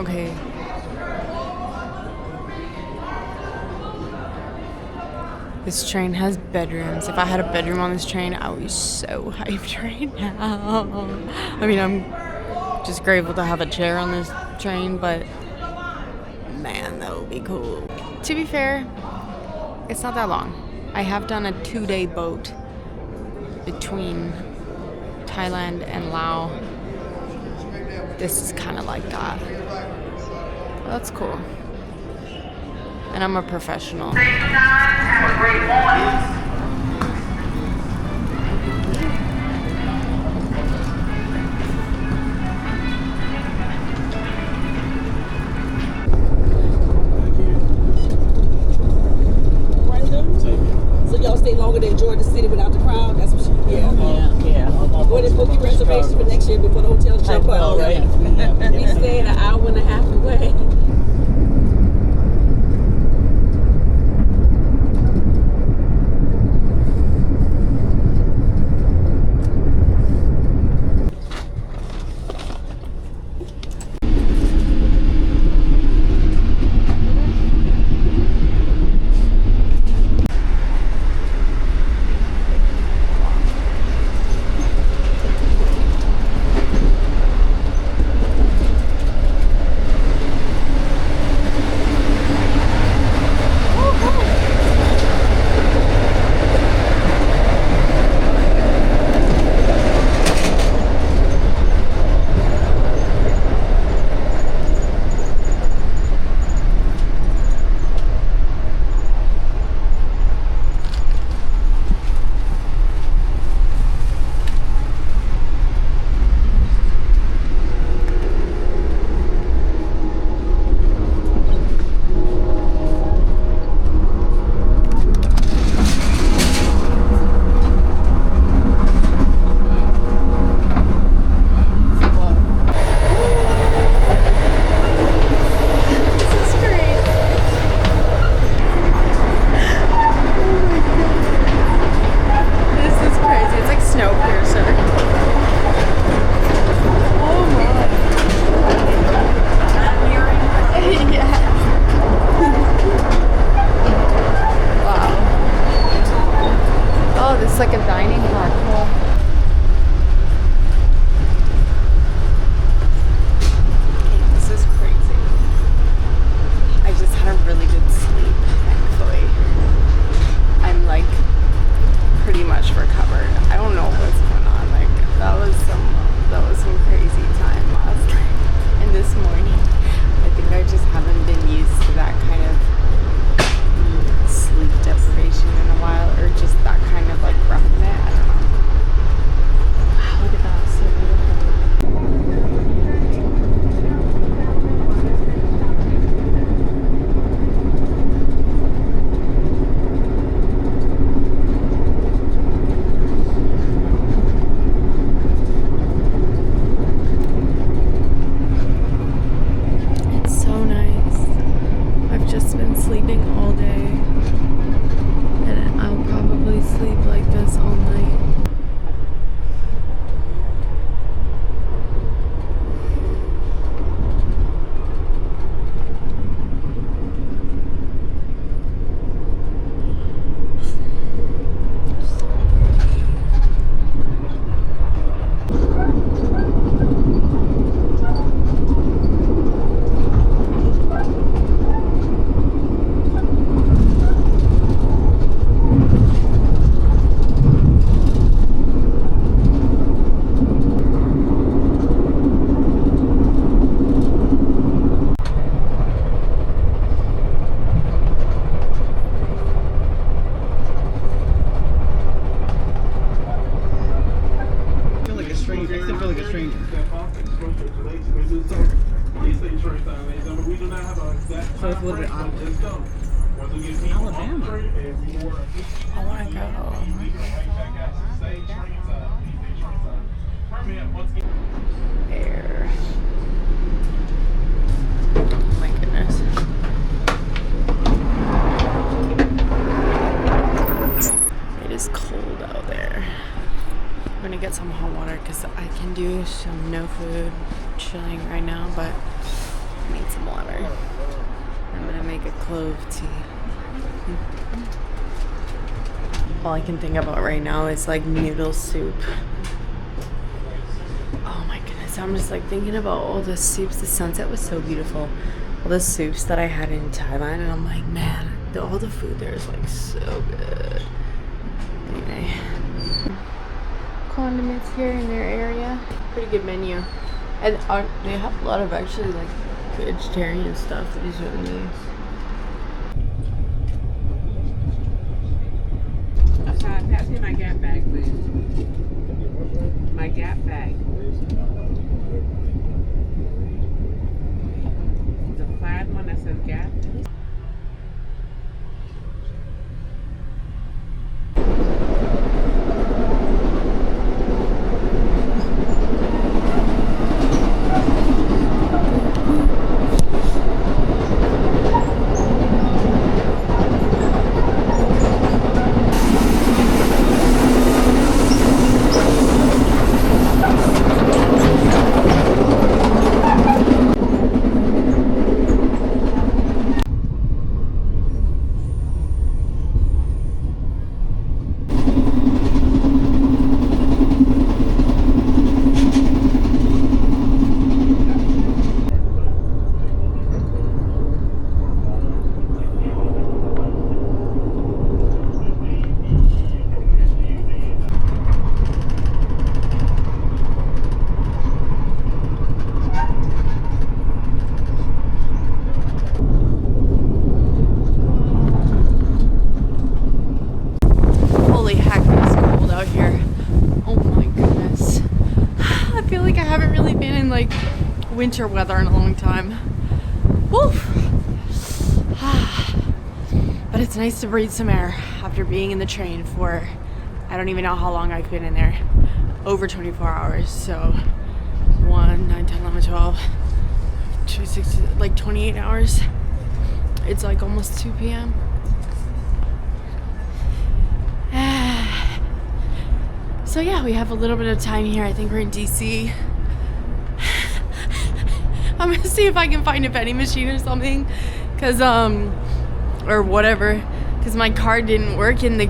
Okay. This train has bedrooms. If I had a bedroom on this train, I would be so hyped right now. I mean, I'm just grateful to have a chair on this train, but man, that would be cool. To be fair, it's not that long. I have done a 2-day boat between Thailand and Laos. This is kind of like that. Well, that's cool. And I'm a professional. Have a great morning. So y'all stay longer to enjoy the city without the crowd? That's what she, yeah. Go ahead and book your reservations for next year before the hotels jump up. Right? We staying an hour and a half away. So it's a little bit odd. Alabama. I want to go. There. Oh my goodness. It is cold out there. I'm gonna get some hot water because I can do some no food chilling right now, but Need some water. I'm gonna make a clove tea. All I can think about right now is like noodle soup. Oh my goodness, I'm just like thinking about all the soups. The sunset was so beautiful. All the soups that I had in Thailand, and I'm like, man, all the food there is like so good. Anyway, condiments here in their area. Pretty good menu. And they have a lot of actually like vegetarian stuff that is really nice. Pass me my Gap bag, please. My Gap bag. The plaid one that says Gap. Winter weather in a long time. Woo! But it's nice to breathe some air after being in the train for, I don't even know how long I've been in there. Over 24 hours. So 1, 9, 10, 11, 12, 2, 6, like 28 hours. It's like almost 2 p.m. So yeah, we have a little bit of time here. I think we're in DC. I'm gonna see if I can find a vending machine or something, cause or whatever, cause my car didn't work in the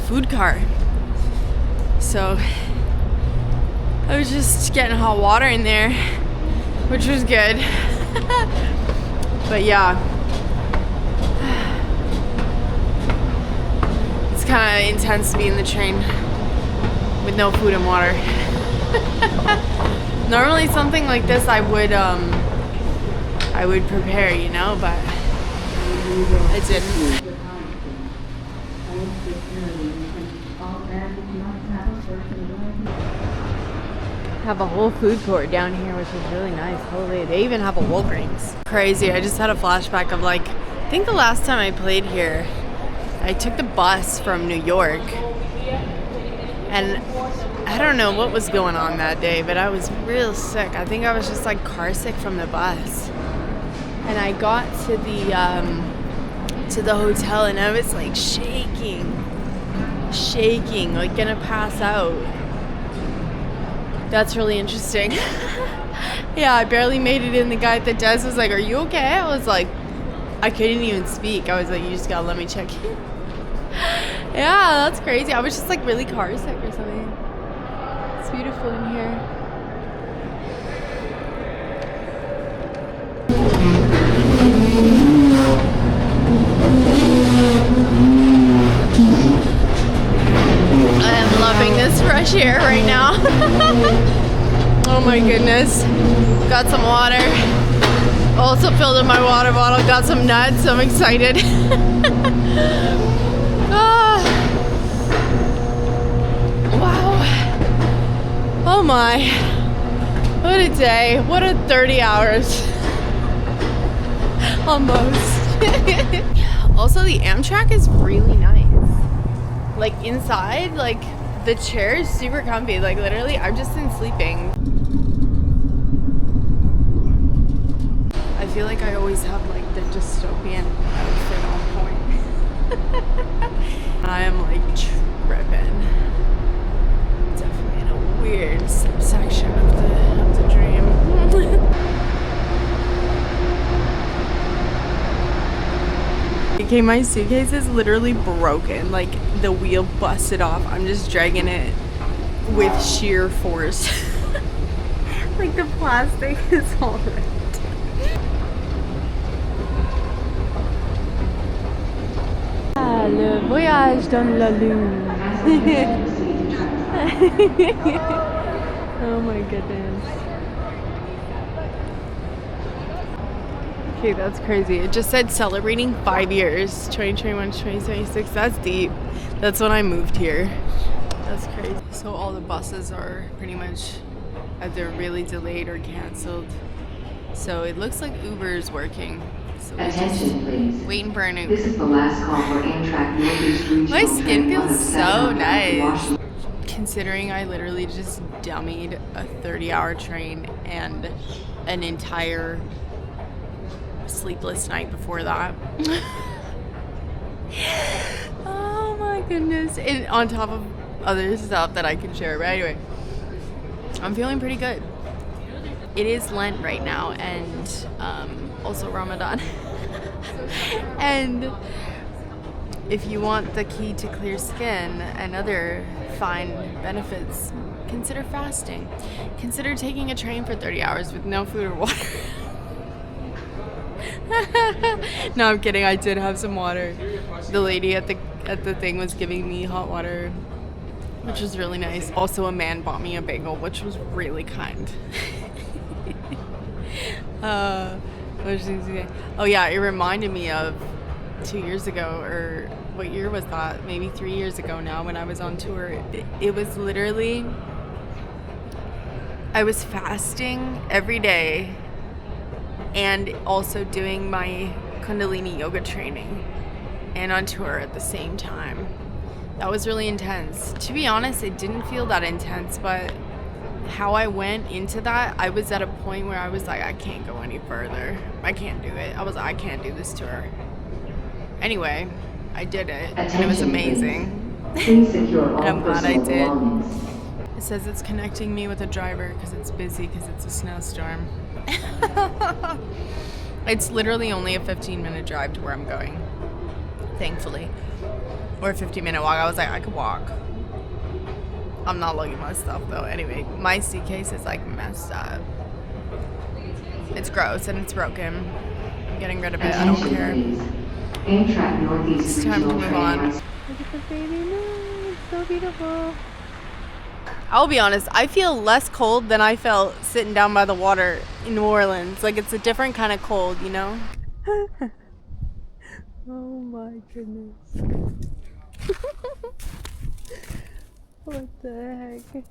food car. So I was just getting hot water in there, which was good. But yeah, it's kind of intense to be in the train with no food and water. Normally something like this I would prepare, you know, but I didn't. Have a whole food court down here, which is really nice. Holy, they even have a Walgreens. Crazy. I just had a flashback of like, I think the last time I played here, I took the bus from New York, and I don't know what was going on that day, but I was real sick. I think I was just like car sick from the bus. And I got to the hotel, and I was like shaking, like gonna pass out. That's really interesting. Yeah, I barely made it in. The guy at the desk was like, "Are you okay?" I was like, I couldn't even speak. I was like, "You just gotta let me check in." Yeah, that's crazy. I was just like really car sick or something. It's beautiful in here. I am loving this fresh air right now. Oh my goodness. Got some water. Also filled up my water bottle. Got some nuts. I'm excited. Oh. Wow. Oh my. What a day. What a 30 hours. Almost. Also, the Amtrak is really nice. Like inside, like the chair is super comfy. Like literally, I've just been sleeping. I feel like I always have like the dystopian outfit on point. I am like tripping. Definitely in a weird subsection of the dream. Okay, my suitcase is literally broken. Like, the wheel busted off. I'm just dragging it with sheer force. Like, the plastic is all ripped. Ah, le voyage dans la lune. Oh my goodness. Okay, that's crazy. It just said celebrating 5 years, 2021 to 2026. That's deep. That's when I moved here. That's crazy. So all the buses are pretty much either really delayed or canceled. So it looks like Uber is working. So we're Attention, please. waiting for an Uber. This is the last call for Amtrak Northeast Regional My skin Train feels 107 so on back to nice. Washington. Considering I literally just dummied a 30-hour train and an entire sleepless night before that. Oh my goodness. And on top of other stuff that I can share. But anyway, I'm feeling pretty good. It is Lent right now, and also Ramadan. And if you want the key to clear skin and other fine benefits, consider fasting. Consider taking a train for 30 hours with no food or water. No, I'm kidding. I did have some water. The lady at the thing was giving me hot water, which was really nice. Also, a man bought me a bagel, which was really kind. Oh yeah, it reminded me of 2 years ago, or what year was that? Maybe 3 years ago now, when I was on tour. It was literally, I was fasting every day and also doing my Kundalini yoga training and on tour at the same time. That was really intense. To be honest, it didn't feel that intense, but how I went into that, I was at a point where I was like, I can't go any further. I can't do it. I was like, I can't do this tour. Anyway, I did it, and it was amazing. Please secure all And I'm glad I personal did. belongings. It says it's connecting me with a driver because it's busy because it's a snowstorm. It's literally only a 15-minute drive to where I'm going, thankfully. Or a 15-minute walk. I was like, I could walk. I'm not lugging my stuff though. Anyway, my suitcase is like messed up. It's gross and it's broken. I'm getting rid of it. I don't Attention, care. please. Amtrak Northeast It's time to Regional move Train on. 107. Look at the baby moon. It's so beautiful. I'll be honest, I feel less cold than I felt sitting down by the water in New Orleans. Like, it's a different kind of cold, you know? Oh my goodness. What the heck?